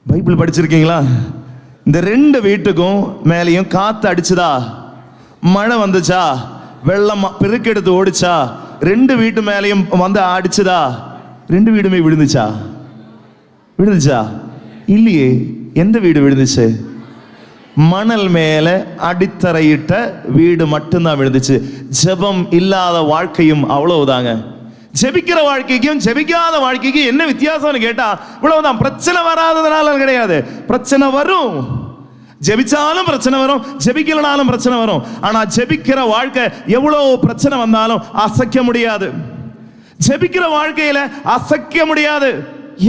பைபிள் படிச்சிருக்கீங்களா? இந்த 2 வீட்டுக்கும் மேலேயும் காத்து அடிச்சுதா, மழை வந்துச்சா, வெள்ளம் பெருக்கெடுத்து ஓடிச்சா, 2 வீட்டு மேலேயும் வந்து அடிச்சுதா, 2 வீடுமே விழுந்துச்சா? விழுந்துச்சா? இல்லையே. எந்த வீடு விழுந்துச்சு? மணல் மேல அடித்தரையிட்ட வீடு மட்டும்தான் விழுந்துச்சு. ஜெபம் இல்லாத வாழ்க்கையும் அவ்வளவுதாங்க. ஜெபிக்கிற வாழ்க்கைக்கும் ஜெபிக்காத வாழ்க்கைக்கும் என்ன வித்தியாசம்னு கேட்டா இவ்வளவுதான். பிரச்சனை வராததுனால கிடையாது, பிரச்சனை வரும். ஜெபிச்சாலும் பிரச்சனை வரும், ஜெபிக்கலனாலும் பிரச்சனை வரும். ஆனா ஜெபிக்கிற வாழ்க்கை எவ்வளவு பிரச்சனை வந்தாலும் அசைக்க முடியாது. ஜெபிக்கிற வாழ்க்கையில அசைக்க முடியாது.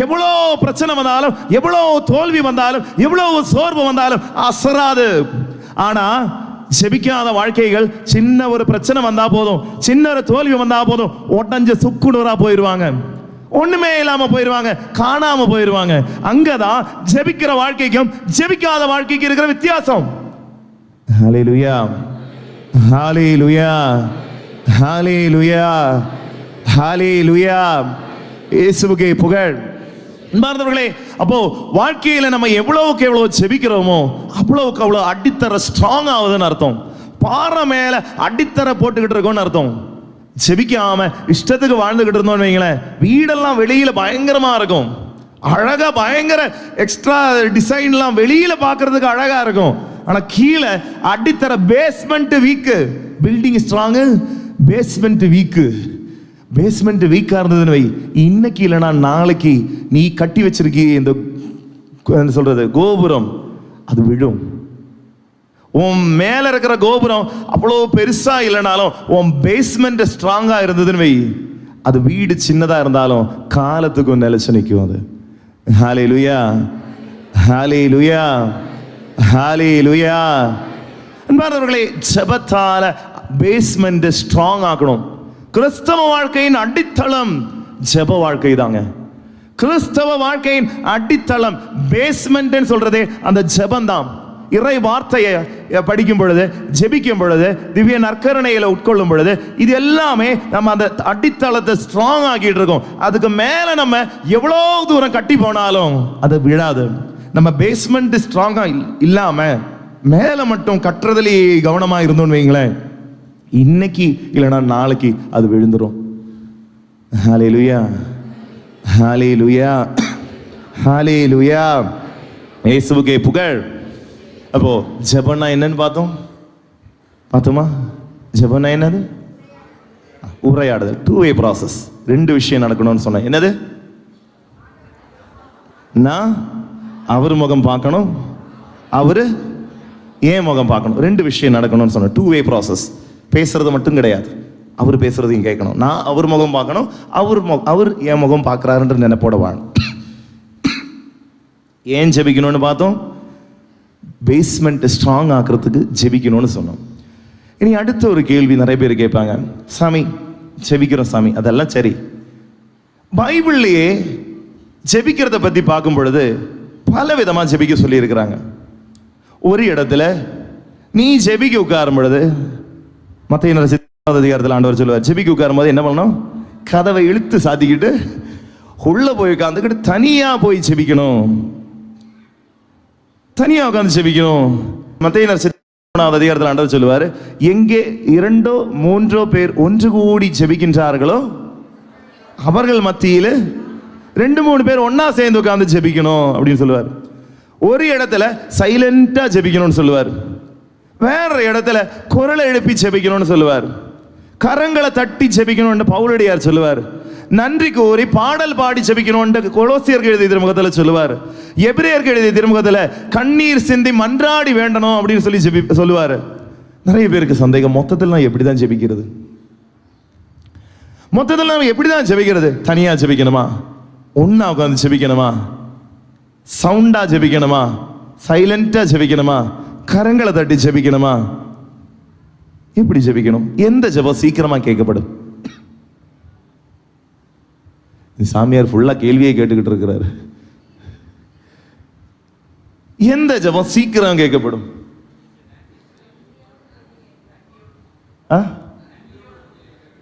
எவ்வளோ பிரச்சனை வந்தாலும், எவ்வளவு தோல்வி வந்தாலும், எவ்வளவு சோர்வு வந்தாலும் அசராது. ஆனா ஜெபிக்காத வாழ்க்கைகள் சின்ன ஒரு பிரச்சனை வந்தா போதும், சின்ன ஒரு தோல்வி வந்தா போதும், உடஞ்சு சுக்குநூறா போயிடுவாங்க, ஒண்ணுமே இல்லாம போயிடுவாங்க, காணாம போயிடுவாங்க. அங்கதான் ஜெபிக்கிற வாழ்க்கைக்கும் ஜெபிக்காத வாழ்க்கைக்கு இருக்கிற வித்தியாசம். ஹல்லேலூயா, ஹல்லேலூயா, ஹல்லேலூயா, ஹல்லேலூயா. இயேசுவுக்கே புகழ். அன்பார்ந்தவர்களே, அப்போ வாழ்க்கையில நம்ம எவ்வளவுக்கு எவ்வளவு ஜெபிக்கிறோமோ அவ்வளவுக்கு அவ்வளவு அடித்தர ஸ்ட்ராங் ஆகுதுன்னு அர்த்தம். பாறை மேல அடித்தர போட்டுக்கிட்டு இருக்கோம்னு அர்த்தம். ஜெபிக்காம இஷ்டத்துக்கு வாழ்ந்துகிட்டு இருந்தோம்னு வைங்களேன், வீடெல்லாம் வெளியில பயங்கரமா இருக்கும், அழகா பயங்கர எக்ஸ்ட்ரா டிசைன்லாம் வெளியில பார்க்கிறதுக்கு அழகா இருக்கும். ஆனா கீழே அடித்தர basement weak, building strong, basement weak. Basement வீக்கா இருந்ததுன்னு வை, இன்னைக்கு இல்லைனா நாளைக்கு நீ கட்டி வச்சிருக்கிய இந்த என்ன சொல்றது கோபுரம் அது விழும். உன் மேல இருக்கிற கோபுரம் அவ்வளோ பெருசா இல்லைனாலும் உன் பேஸ்மெண்ட் ஸ்ட்ராங்கா இருந்ததுன்னு வை, அது வீடு சின்னதா இருந்தாலும் காலத்துக்கும் நிலைச்சு நிற்கும். அது ஹல்லேலூயா, ஹல்லேலூயா, ஹல்லேலூயா. அன்பார்ந்தவர்களே, ஜெபத்தால பேஸ்மெண்ட் ஸ்ட்ராங் ஆக்கணும். கிறிஸ்தவ வாழ்க்கையின் அடித்தளம் ஜெப வாழ்க்கை தாங்க. கிறிஸ்தவ வாழ்க்கையின் அடித்தளம் பேஸ்மெண்ட் சொல்றதே அந்த ஜெபம் தான். இறை வார்த்தையை படிக்கும் பொழுது, ஜெபிக்கும் பொழுது, திவ்ய நற்கருணையில உட்கொள்ளும் பொழுது, இது எல்லாமே நம்ம அந்த அடித்தளத்தை ஸ்ட்ராங் ஆக்கிட்டு இருக்கோம். அதுக்கு மேல நம்ம எவ்வளோ தூரம் கட்டி போனாலும் அது விழாது. நம்ம பேஸ்மெண்ட் ஸ்ட்ராங்கா இல்லாம மேல மட்டும் கட்டுறதுலேயே கவனமா இருந்தோம்னு வைங்களேன், இன்னைக்கு இல்லைனா நாளைக்கு அது விழுந்துரும். ஹல்லேலூயா, ஹல்லேலூயா, ஹல்லேலூயா. இயேசுவுக்கே புகழ். அப்போ ஜெபம்னா என்னன்னு பார்த்தோமா? ஜெபம்னா என்னது? உரையாடுதல், 2-way ப்ராசஸ். 2 விஷயம் நடக்கணும்னு சொன்னேன். என்னது? நான் அவர் முகம் பார்க்கணும், அவரு ஏன் முகம் பார்க்கணும். 2 விஷயம் நடக்கணும்னு சொன்னேன். 2-way process. பேசுறது மட்டும் கிடையாது, அவர் பேசுறதையும் கேட்கணும். நான் அவர் முகம் பார்க்கணும், அவர் என் முகம் பார்க்குறாருன்ற நினைப்போட வாழணும். ஏன் ஜெபிக்கணும்னு பார்த்தோம்? பேஸ்மெண்ட் ஸ்ட்ராங் ஆக்குறதுக்கு ஜெபிக்கணும்னு சொன்னோம். இனி அடுத்த ஒரு கேள்வி நிறைய பேர் கேட்பாங்க, சாமி ஜெபிக்கிறோம் சாமி, அதெல்லாம் சரி, பைபிள்லேயே ஜெபிக்கிறத பற்றி பார்க்கும் பொழுது பல விதமாக ஜெபிக்க சொல்லி இருக்கிறாங்க. ஒரு இடத்துல நீ ஜெபிக்க உட்காரும் பொழுது, மத்தேயு அதிகாரத்தில் ஆண்டவர் சொல்லுவார், ஜெபிக்க உட்காரும் போது என்ன பண்ணணும்? கதவை இழுத்து சாத்திக்கிட்டு உள்ள போய் உட்காந்துக்கிட்டு தனியா போய் ஜெபிக்கணும். தனியா உட்காந்து ஜெபிக்கணும். மத்தேயு அதிகாரத்தில் ஆண்டவர் சொல்லுவார், எங்கே 2 3 பேர் ஒன்று கூடி ஜெபிக்கின்றார்களோ அவர்கள் மத்தியில் 2 3 பேர் ஒன்னா சேர்ந்து உட்கார்ந்து ஜெபிக்கணும் அப்படின்னு சொல்லுவார். ஒரு இடத்துல சைலண்டா ஜெபிக்கணும்னு சொல்லுவார், வேற இடத்துல குரலை எழுப்பி ஜெபிக்கணும்னு சொல்லுவார், கரங்களை தட்டி ஜெபிக்கணும்னு பவுலடியார் சொல்லுவார், நன்றி கூறி பாடல் பாடி ஜெபிக்கணும்னு கொலோசியருக்கு எழுதிய திருமுகத்தில் சொல்லுவார், எபிரேயருக்கு எழுதிய திருமுகத்தில் கண்ணீர் சிந்தி மன்றாடி வேண்டணும் அப்படின்னு சொல்லி சொல்லுவார். நிறைய பேருக்கு சந்தேகம், மொத்தத்தில் நான் எப்படிதான் ஜெபிக்கிறது? மொத்தத்தில் நம்ம எப்படிதான் ஜெபிக்கிறது? தனியா ஜெபிக்கணுமா? ஒன்னா உட்காந்து ஜெபிக்கணுமா? சவுண்டா ஜெபிக்கணுமா? சைலண்டா ஜெபிக்கணுமா? கரங்களை தட்டி ஜெபிக்கணுமா? எப்படி ஜெபிக்கணும்? எந்த ஜெபம் சீக்கிரமா கேட்கப்படும்? சாமியார் ஃபுல்லா கேள்வியை கேட்டுக்கிட்டு இருக்கிறாரு. எந்த ஜெபம் சீக்கிரம் கேட்கப்படும்?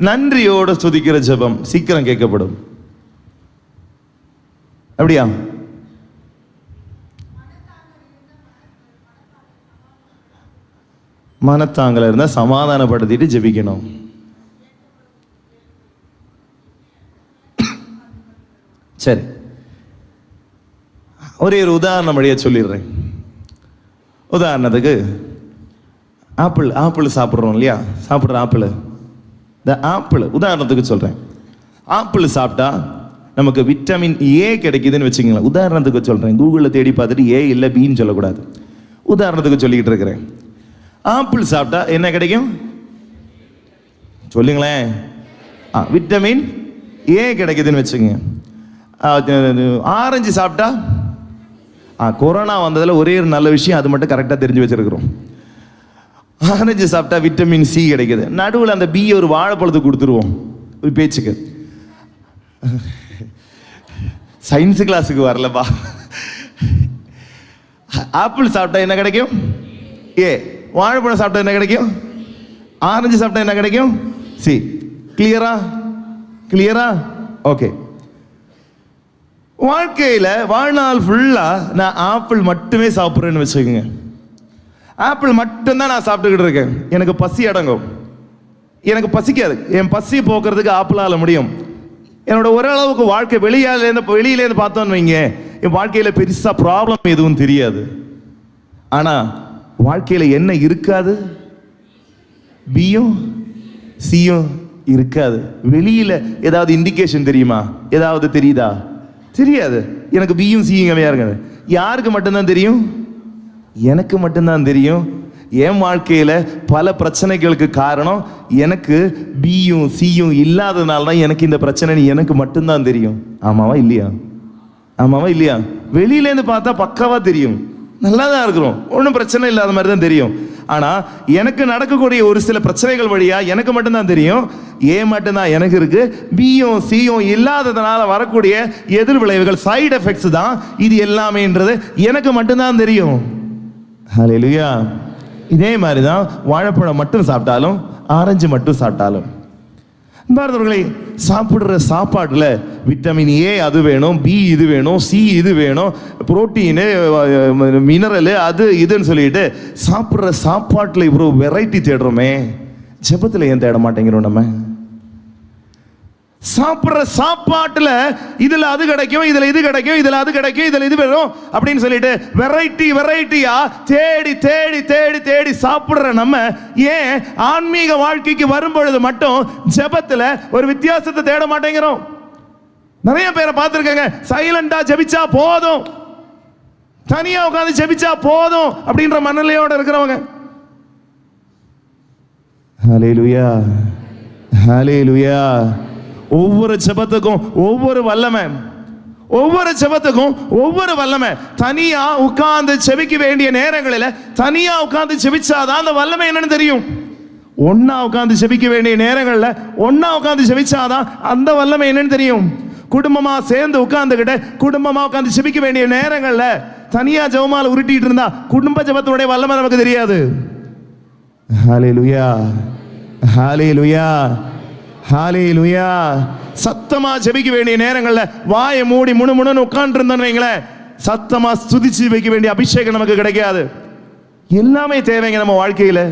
நன்றியோட துதிக்கிற ஜெபம் சீக்கிரம் கேட்கப்படும். அப்படியா? மனத்தாங்கல இருந்தா சமாதானப்படுத்திட்டு ஜெபிக்கணும். சரி, ஒரே ஒரு உதாரணம் வழியா சொல்லிடுறேன். உதாரணத்துக்கு ஆப்பிள் சாப்பிட்றோம் இல்லையா? சாப்பிட்ற ஆப்பிள் உதாரணத்துக்கு சொல்றேன். ஆப்பிள் சாப்பிட்டா நமக்கு விட்டமின் ஏ கிடைக்குதுன்னு வச்சுங்களேன். உதாரணத்துக்கு சொல்றேன், கூகுளில் தேடி பார்த்துட்டு ஏ இல்லை பின்னு சொல்லக்கூடாது. உதாரணத்துக்கு சொல்லிக்கிட்டு இருக்கிறேன். ஆப்பிள் சாப்பிட்டா என்ன கிடைக்கும் சொல்லுங்களேன்? விட்டமின் ஏ கிடைக்குதுன்னு வச்சுங்க. ஆரஞ்சு சாப்பிட்டா, கொரோனா வந்ததில் ஒரே ஒரு நல்ல விஷயம், அது மட்டும் கரெக்டாக தெரிஞ்சு வச்சிருக்கிறோம். ஆரஞ்சு சாப்பிட்டா விட்டமின் சி கிடைக்குது. நடுவில் அந்த பி ஒரு வாழைப்பழத்துக்கு கொடுத்துருவோம் ஒரு பேச்சுக்கு. சயின்ஸ் கிளாஸுக்கு வரலப்பா. ஆப்பிள் சாப்பிட்டா என்ன கிடைக்கும்? ஏ. வாழைப்பழம் சாப்பிட்டா என்ன கிடைக்கும்? ஆரஞ்சு சாப்பிட்டா என்ன கிடைக்கும்? சி. கிளியரா? ஓகே. வாழ்க்கையில் வாழ்நாள் ஃபுல்லா நான் ஆப்பிள் மட்டுமே சாப்பிட்றேன்னு வச்சுக்கோங்க. ஆப்பிள் மட்டும்தான் நான் சாப்பிட்டுக்கிட்டு இருக்கேன். எனக்கு பசி அடங்கும், எனக்கு பசிக்காது. என் பசி போக்குறதுக்கு ஆப்பிளால் முடியும். என்னோட ஓரளவுக்கு வாழ்க்கை வெளியிலேருந்து பார்த்தோன்னு வைங்க, என் வாழ்க்கையில் பெருசாக ப்ராப்ளம் எதுவும் தெரியாது. ஆனால் வாழ்க்கையில் என்ன இருக்காது? பியும் சியும் இருக்காது. வெளியில் ஏதாவது இண்டிகேஷன் தெரியுமா? ஏதாவது தெரியுதா? தெரியாது. எனக்கு பியும் சியும் கம்மியாக இருக்காது. யாருக்கு மட்டும்தான் தெரியும்? எனக்கு மட்டும்தான் தெரியும். என் வாழ்க்கையில் பல பிரச்சனைகளுக்கு காரணம் எனக்கு பியும் சியும் இல்லாததுனால தான் எனக்கு இந்த பிரச்சனை எனக்கு மட்டும்தான் தெரியும். ஆமாவா இல்லையா? வெளியிலேருந்து பார்த்தா பக்காவா தெரியும், நல்லா தான் இருக்கிறோம், ஒன்றும் பிரச்சனை இல்லாத மாதிரி தான் தெரியும். ஆனால் எனக்கு நடக்கக்கூடிய ஒரு சில பிரச்சனைகள் வழியா எனக்கு மட்டும்தான் தெரியும். ஏன் மட்டும்தான் எனக்கு இருக்கு. பியும் சியும் இல்லாததுனால வரக்கூடிய எதிர் விளைவுகள், சைடு எஃபெக்ட்ஸ் தான் இது எல்லாமேன்றது எனக்கு மட்டும்தான் தெரியும். ஹல்லேலூயா. இதே மாதிரி தான் வாழைப்பழம் மட்டும் சாப்பிட்டாலும் ஆரஞ்சு மட்டும் சாப்பிட்டாலும். பாரதவர்களை, சாப்பிடுற சாப்பாட்டில் விட்டமின் ஏ அது வேணும், பி இது வேணும், சி இது வேணும், புரோட்டீனு, மினரலு, அது இதுன்னு சொல்லிட்டு சாப்பிட்ற சாப்பாட்டில் இவ்வளோ வெரைட்டி தேடுறோமே, ஜெபத்தில் ஏன் தேட மாட்டேங்கிறோம்? நம்ம சாப்பிட்ற சாப்பாட்டில் இதில் அது கிடைக்கும், இதில் இது கிடைக்கும், இதில் அது கிடைக்கும், இதில் இது வேணும் அப்படின்னு சொல்லிட்டு வெரைட்டியா தேடி தேடி தேடி தேடி சாப்பிட்ற நம்ம ஏன் ஆன்மீக வாழ்க்கைக்கு வரும்பொழுது மட்டும் ஜெபத்தில் ஒரு வித்தியாசத்தை தேட மாட்டேங்கிறோம்? நிறைய பேரை பார்த்துருக்கேங்க, சைலண்டா ஜெபிச்சா போதும், தனியா உட்காந்து ஜெபிச்சா போதும் அப்படின்ற மனநிலையோட இருக்கிறவங்க. ஹல்லேலூயா, ஹல்லேலூயா. ஒவ்வொரு ஜெபத்துக்கும் ஒவ்வொரு வல்லமை, ஒவ்வொரு ஜெபத்துக்கும் ஒவ்வொரு வல்லமை. தனியா உட்கார்ந்து ஜெபிக்க வேண்டிய நேரங்களில் தனியா உட்கார்ந்து ஜெபிச்சாதான் அந்த வல்லமை என்னன்னு தெரியும். ஒன்னா உட்கார்ந்து ஜெபிக்க வேண்டிய நேரங்களில் ஒன்னா உட்கார்ந்து ஜெபிச்சாதான் அந்த வல்லமை என்னன்னு தெரியும். குடும்பமா சேர்ந்து உட்கார்ந்துகிட்ட குடும்பமா உட்கார்ந்து ஜெபிக்க வேண்டிய நேரங்களில் தனியா ஜெபமால உருட்டிட்டு இருந்தா குடும்ப ஜெபத்தோடைய வல்லமை நமக்கு தெரியாது. ஹல்லேலூயா, ஹல்லேலூயா, ஹல்லேலூயா. சத்தமா ஜெபிக்க வேண்டிய நேரங்கள்ல வாயை மூடி முணுமுணுன்னு உட்கார்ந்து இருந்தோம்னு வைங்களேன், சத்தமா ஸ்துதிச்சு வைக்க வேண்டிய அபிஷேகம் நமக்கு கிடைக்காது. எல்லாமே தேவைங்க நம்ம வாழ்க்கையில.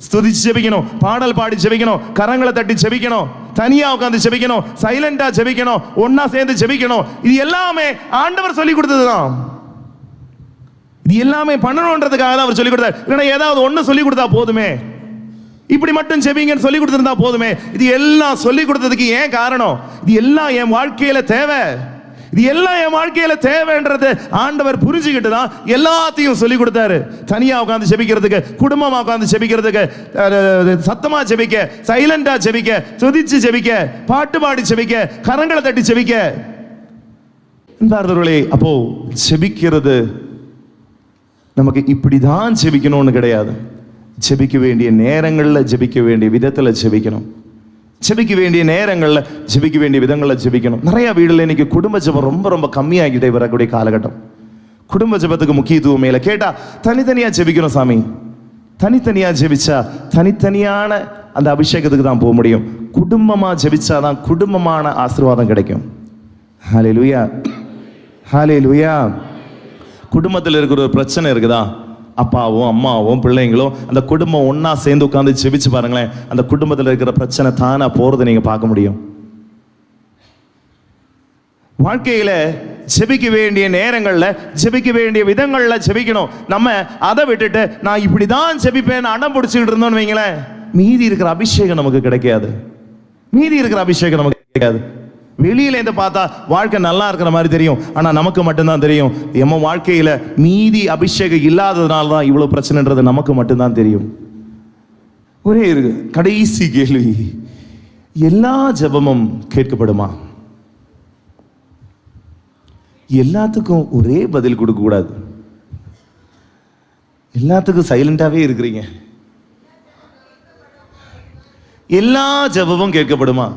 ஸ்துதிச்சு ஜெபிக்கணும், பாடல் பாடி ஜெபிக்கணும், கரங்களை தட்டி ஜெபிக்கணும், தனியா உட்கார்ந்து ஜெபிக்கணும், சைலண்டா ஜெபிக்கணும், ஒன்னா சேர்ந்து ஜெபிக்கணும். இது எல்லாமே ஆண்டவர் சொல்லி கொடுத்ததுதான். இது எல்லாமே பண்ணணும்ன்றதுக்காக தான் அவர் சொல்லி கொடுத்தார். இல்லைன்னா ஏதாவது ஒண்ணு சொல்லி கொடுத்தா போதுமே, இப்படி மட்டும் ஜெபிங்கன்னு சொல்லி கொடுத்திருந்தா போதுமே. இது எல்லாம் சொல்லி கொடுத்ததுக்கு ஏன் காரணம்? இது எல்லாம் என் வாழ்க்கையில தேவை, இது எல்லாம் என் வாழ்க்கையில தேவைன்றது ஆண்டவர் புரிஞ்சுக்கிட்டு தான் எல்லாத்தையும் சொல்லி கொடுத்தாரு. தனியா உட்கார்ந்து ஜெபிக்கிறதுக்கு, குடும்பமா உட்கார்ந்து ஜெபிக்கிறதுக்கு, சத்தமா ஜெபிக்க, சைலண்டா ஜெபிக்க, துதிச்சு ஜெபிக்க, பாட்டு பாடி ஜெபிக்க, கரங்களை தட்டி ஜெபிக்க. அப்போ ஜெபிக்கிறது நமக்கு இப்படிதான் ஜெபிக்கணும்னு கிடையாது. ஜெபிக்க வேண்டிய நேரங்கள்ல ஜெபிக்க வேண்டிய விதத்துல ஜெபிக்கணும். ஜெபிக்க வேண்டிய நேரங்கள்ல ஜெபிக்க வேண்டிய விதங்கள்ல ஜெபிக்கணும். நிறைய வீடுல இன்னைக்கு குடும்ப ஜெபம் ரொம்ப ரொம்ப கம்மியாகிட்டே வரக்கூடிய காலகட்டம். குடும்ப ஜெபத்துக்கு முக்கியத்துவம் மேல கேட்டா தனித்தனியா ஜெபிக்கணும் சாமி. தனித்தனியா ஜெபிச்சா தனித்தனியான அந்த அபிஷேகத்துக்கு தான் போக முடியும். குடும்பமா ஜெபிச்சாதான் குடும்பமான ஆசீர்வாதம் கிடைக்கும். ஹல்லேலூயா, ஹல்லேலூயா. குடும்பத்தில் இருக்கிற ஒரு பிரச்சனை இருக்குதா, அப்பாவும் அம்மாவும் பிள்ளைங்களும் அந்த குடும்பம் ஒன்னா சேர்ந்து உட்கார்ந்து ஜெபிச்சு பாருங்களேன், அந்த குடும்பத்தில் இருக்கிற பிரச்சனை தானா போறதை நீங்க பார்க்க முடியும். வாழ்க்கையில ஜெபிக்க வேண்டிய நேரங்கள்ல ஜெபிக்க வேண்டிய விதங்கள்ல ஜெபிக்கணும். நம்ம அதை விட்டுட்டு நான் இப்படிதான் ஜெபிப்பேன் அடம் பிடிச்சிட்டு இருந்தோம்னு வைங்களேன், மீதி இருக்கிற அபிஷேகம் நமக்கு கிடைக்காது. மீதி இருக்கிற அபிஷேகம் நமக்கு கிடைக்காது. வெளியில இருந்து பார்த்தா வாழ்க்கை நல்லா இருக்கிற மாதிரி தெரியும், ஆனா நமக்கு மட்டும்தான் தெரியும் நம்ம வாழ்க்கையில மீதி அபிஷேகம் இல்லாததுனால தான் இவ்வளவு பிரச்சனைன்றது நமக்கு மட்டும்தான் தெரியும். ஒரே இருக்கு கடைசி கேள்வி, எல்லா ஜெபமும் கேட்கப்படுமா? எல்லாத்துக்கும் ஒரே பதில் கொடுக்க கூடாது. எல்லாத்துக்கும் சைலண்டாவே இருக்கிறீங்க. எல்லா ஜெபமும் கேட்கப்படுமா?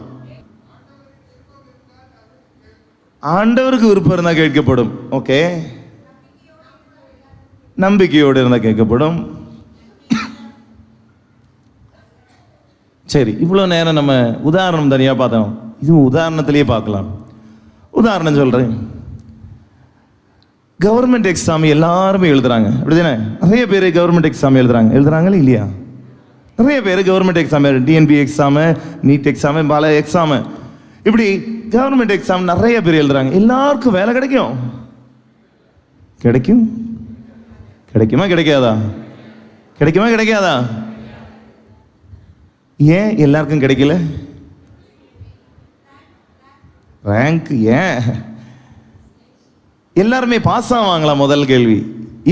ஆண்டவருக்கு விருப்பம் இருந்தால் கேட்கப்படும். ஓகே, நம்பிக்கையோடு இருந்தால் கேட்கப்படும். சரி, இவ்வளோ நேரம் நம்ம உதாரணம் தனியாக பார்த்தோம், இது உதாரணத்திலேயே பார்க்கலாம். உதாரணம் சொல்கிறேன். கவர்மெண்ட் எக்ஸாம் எல்லாருமே எழுதுறாங்க, அப்படிதானே? நிறைய பேர் கவர்மெண்ட் எக்ஸாம் எழுதுறாங்களே இல்லையா? நிறைய பேர் government exam, TNP exam, NEET exam, பல எக்ஸாமு, இப்படி கவர்மெண்ட் எக்ஸாம் நிறைய பேர் எழுதுறாங்க. எல்லாருக்கும் வேலை கிடைக்கும்? கிடைக்குமா கிடைக்காதா? கிடைக்குமா கிடைக்காதா? ஏன் எல்லாருக்கும் கிடைக்கல? ரேங்க் ஏன்? எல்லாருமே பாஸ் ஆவாங்களா? முதல் கேள்வி.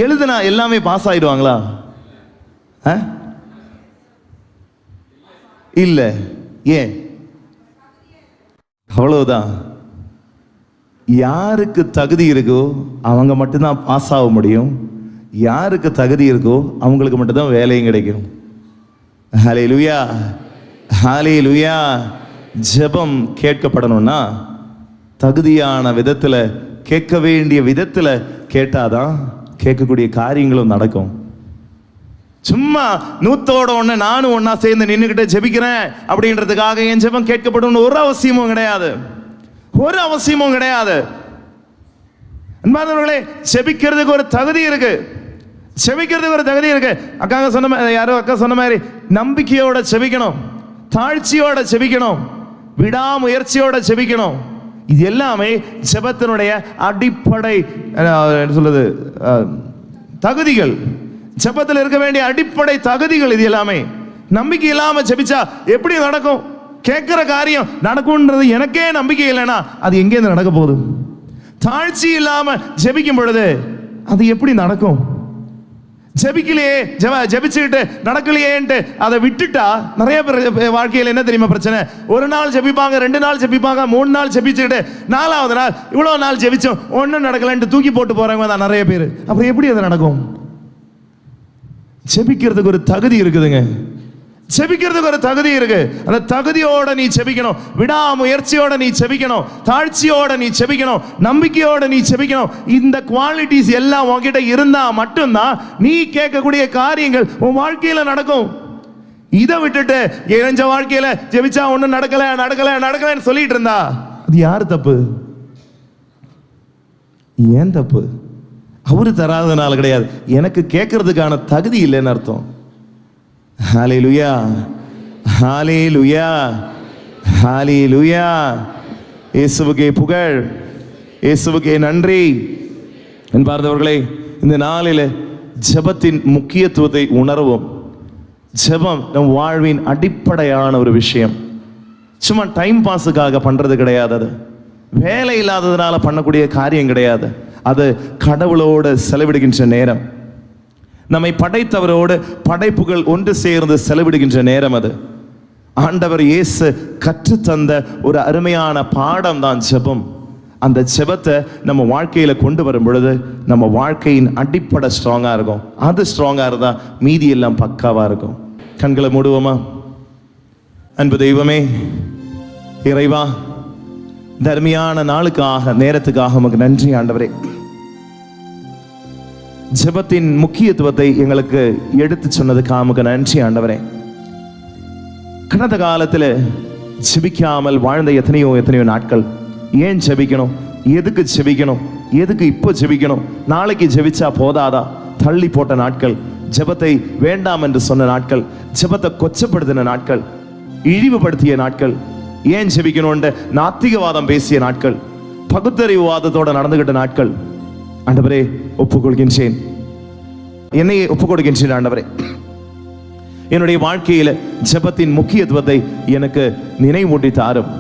எழுதுனா எல்லாமே பாஸ் ஆயிடுவாங்களா? இல்ல. ஏன்? அவ்வளவுதான். யாருக்கு தகுதி இருக்கோ அவங்க மட்டும்தான் பாஸ் ஆக முடியும். யாருக்கு தகுதி இருக்கோ அவங்களுக்கு மட்டும்தான் வேலையும் கிடைக்கும். ஹல்லேலூயா, ஹல்லேலூயா. ஜெபம் கேட்கப்படணும்னா தகுதியான விதத்துல, கேட்க வேண்டிய விதத்துல கேட்டாதான் கேட்கக்கூடிய காரியங்களும் நடக்கும். சும்மா நூத்தோட ஒண்ணு நானும் ஒன்னா சேர்ந்து நின்றுகிட்டு ஜெபிக்கிறேன் அப்படின்றதுக்காக என் ஜெபம் கேட்கப்படும் ஒரு அவசியமும் கிடையாது. ஒரு அவசியமும் கிடையாது. அன்பானவர்களே, ஜெபிக்கிறதுக்கு ஒரு தகுதி இருக்கு. ஜெபிக்கிறதுக்கு ஒரு தகுதி இருக்கு. அக்காங்க சொன்ன மாதிரி, யாரோ அக்கா சொன்ன மாதிரி, நம்பிக்கையோட ஜெபிக்கணும், தாழ்ச்சியோட ஜெபிக்கணும், விடாமுயற்சியோட ஜெபிக்கணும். இது எல்லாமே ஜெபத்தினுடைய அடிப்படை சொல்லுது தகுதிகள். ஜெபத்தில் இருக்க வேண்டிய அடிப்படை தகுதிகள் இது எல்லாமே. நம்பிக்கை இல்லாம ஜெபிச்சா எப்படி நடக்கும்? கேட்கிற காரியம் நடக்கும்ன்றது எனக்கே நம்பிக்கை இல்லைன்னா அது எங்கேருந்து நடக்க போகுது? தாழ்ச்சி இல்லாம ஜெபிக்கும் பொழுது அது எப்படி நடக்கும்? ஜெபிக்கலையே, ஜெபிச்சுக்கிட்டு நடக்கலையேன்ட்டு அதை விட்டுட்டா நிறைய பேர் வாழ்க்கையில் என்ன தெரியுமா பிரச்சனை? ஒரு நாள் ஜெபிப்பாங்க, 2 நாள் ஜெபிப்பாங்க, 3 நாள் ஜெபிச்சுக்கிட்டு 4வது நாள் இவ்வளோ நாள் ஜெபிச்சோம் ஒன்றும் நடக்கலன்ட்டு தூக்கி போட்டு போறவங்க தான் நிறைய பேர். அப்புறம் எப்படி அது நடக்கும்? ஜெபிக்கிறதுக்கு ஒரு தகுதி இருக்குதுங்க. ஜெபிக்கிறதுக்கு ஒரு தகுதி இருக்கு. அந்த தகுதியோட நீ ஜெபிக்கணும், விடாமுயற்சியோட நீ ஜெபிக்கணும், தாழ்ச்சியோட நீ ஜெபிக்கணும், நம்பிக்கையோட நீ ஜெபிக்கணும். இந்த குவாலிட்டிஸ் எல்லாம் உன்கிட்ட இருந்தா மட்டும்தான் நீ கேட்கக்கூடிய காரியங்கள் உன் வாழ்க்கையில நடக்கும். இதை விட்டுட்டு இளைஞ வாழ்க்கையில ஜெபிச்சா ஒண்ணும் நடக்கலன்னு சொல்லிட்டு இருந்தா அது யாரு தப்பு? ஏன் தப்பு? அவரு தராதனால கிடையாது, எனக்கு கேட்கறதுக்கான தகுதி இல்லைன்னு அர்த்தம். ஹல்லேலூயா, ஹல்லேலூயா, ஹல்லேலூயா. இயேசுவுக்கே புகழ், இயேசுவுக்கே நன்றி. என்பார்ந்தவர்களே, இந்த நாளில் ஜெபத்தின் முக்கியத்துவத்தை உணர்வோம். ஜெபம் நம் வாழ்வின் அடிப்படையான ஒரு விஷயம். சும்மா டைம் பாஸுக்காக பண்றது கிடையாது. அது வேலை இல்லாததுனால பண்ணக்கூடிய காரியம் கிடையாது. அது கடவுளோடு செலவிடுகின்ற நேரம், நம்மை படைத்தவரோடு படைப்புகள் ஒன்று சேர்ந்து செலவிடுகின்ற நேரம். அது ஆண்டவர் இயேசு கற்றுத்தந்த ஒரு அருமையான பாடம் தான் ஜெபம். அந்த ஜெபத்தை நம்ம வாழ்க்கையில கொண்டு வரும் பொழுது நம்ம வாழ்க்கையின் அடிப்படை ஸ்ட்ராங்கா இருக்கும். அது ஸ்ட்ராங்கா இருந்தா மீதி எல்லாம் பக்காவா இருக்கும். கண்களை மூடுவோமா? அன்பு தெய்வமே, இறைவா, தர்மியான நாளுக்காக, நேரத்துக்காக உமக்கு நன்றி ஆண்டவரே. ஜெபத்தின் முக்கியத்துவத்தை எங்களுக்கு எடுத்து சொன்னதுக்காக உமக்கு நன்றி ஆண்டவரே. கடந்த காலத்துல ஜெபிக்காமல் வாழ்ந்த எத்தனையோ நாட்கள். ஏன் ஜெபிக்கணும்? எதுக்கு ஜெபிக்கணும்? எதுக்கு இப்போ ஜெபிக்கணும்? நாளைக்கு ஜெபிச்சா போதாதா? தள்ளி போட்ட நாட்கள், ஜெபத்தை வேண்டாம் என்று சொன்ன நாட்கள், ஜெபத்தை கொச்சப்படுத்தின நாட்கள், இழிவுபடுத்திய நாட்கள், ஏன் ஜெபிக்கணும்னு நாத்திகவாதம் பேசிய நாட்கள், பகுத்தறிவுவாதத்தோட நடந்துகிட்ட நாட்கள். ஆண்டவரே, ஒப்புக்கொள்கின்றேன், என்னையே ஒப்புக்கொடுக்கின்றேன். ஆண்டவரே, என்னுடைய வாழ்க்கையில ஜெபத்தின் முக்கியத்துவத்தை எனக்கு நினைவூட்டி தாரும்.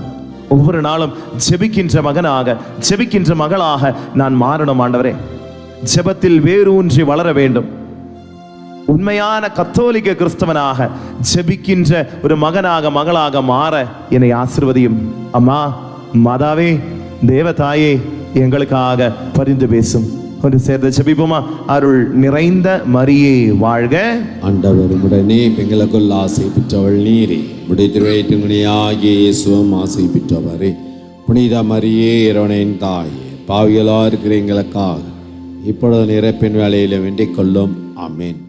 ஒவ்வொரு நாளும் ஜெபிக்கின்ற மகனாக, ஜெபிக்கின்ற மகளாக நான் மாறணும் ஆண்டவரே. ஜெபத்தில் வேரூன்றி வளர வேண்டும். உண்மையான கத்தோலிக்க கிறிஸ்தவனாக ஜெபிக்கின்ற ஒரு மகனாக, மகளாக மாற என்னை ஆசீர்வதியும். அம்மா, மாதாவே, தேவதாயே, எங்களுக்காக பரிந்து பேசும். ஒன்று சேர்ந்து ஜெபிப்போமா? அருள் நிறைந்த மரியே வாழ்க. ஆண்டவர் உடனே பெண்களுக்குள் ஆசை பெற்றவள் நீரே, உடைய திருவயிற்றுமணியாகிய இயேசுவும் ஆசை பெற்றவரே. புனித மரியே, இறைவனின் தாயே, பாவிகளா இருக்கிற எங்களுக்காக இப்பொழுது இறப்பின் வேலையில வேண்டிக் கொள்ளும். ஆமென்.